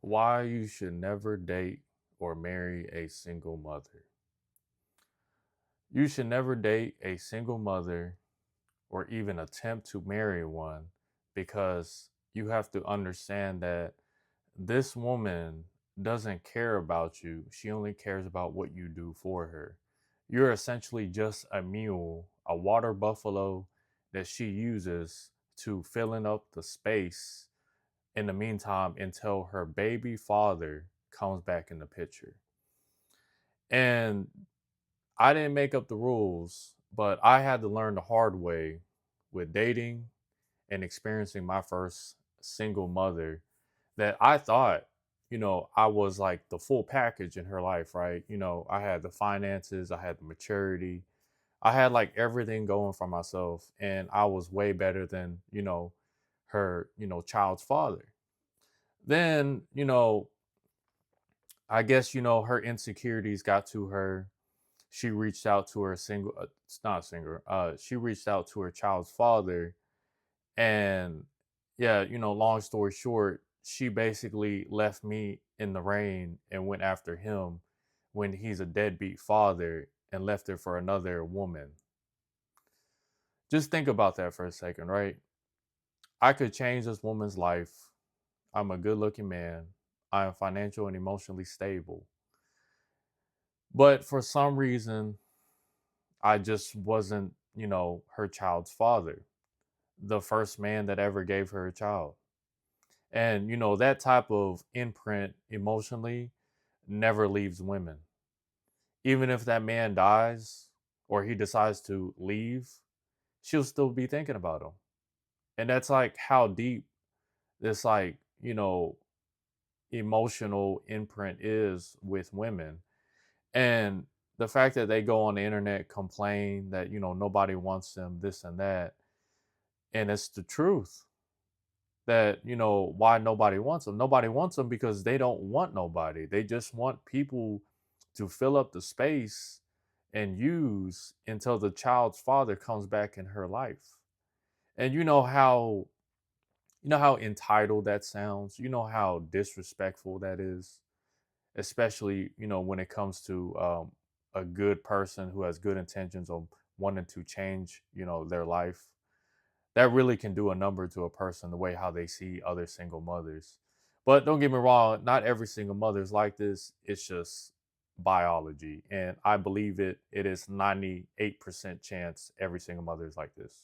Why you should never date or marry a single mother. You should never date a single mother or even attempt to marry one because you have to understand that this woman doesn't care about you. She only cares about what you do for her. You're essentially just a mule, a water buffalo that she uses to filling up the space in the meantime until her baby father comes back in the picture. And I didn't make up the rules, but I had to learn the hard way with dating and experiencing my first single mother that I thought, I was like the full package in her life, right? I had the finances, I had the maturity, I had like everything going for myself, and I was way better than, her, child's father. Then, I guess, her insecurities got to her. She reached out to her single, it's not a singer, she reached out to her child's father. And yeah, long story short, she basically left me in the rain and went after him when he's a deadbeat father and left her for another woman. Just think about that for a second, right? I could change this woman's life. I'm a good looking man. I am financial and emotionally stable. But for some reason, I just wasn't, her child's father, the first man that ever gave her a child. And, that type of imprint emotionally never leaves women. Even if that man dies or he decides to leave, she'll still be thinking about him. And that's like how deep this, like, emotional imprint is with women. And the fact that they go on the internet, complain that, nobody wants them, this and that. And it's the truth that, why nobody wants them. Nobody wants them because they don't want nobody. They just want people to fill up the space and use until the child's father comes back in her life. And you know how entitled that sounds. You know how disrespectful that is, especially when it comes to a good person who has good intentions of wanting to change their life. That really can do a number to a person, the way how they see other single mothers. But don't get me wrong, not every single mother is like this. It's just biology, and I believe it is 98% chance every single mother is like this.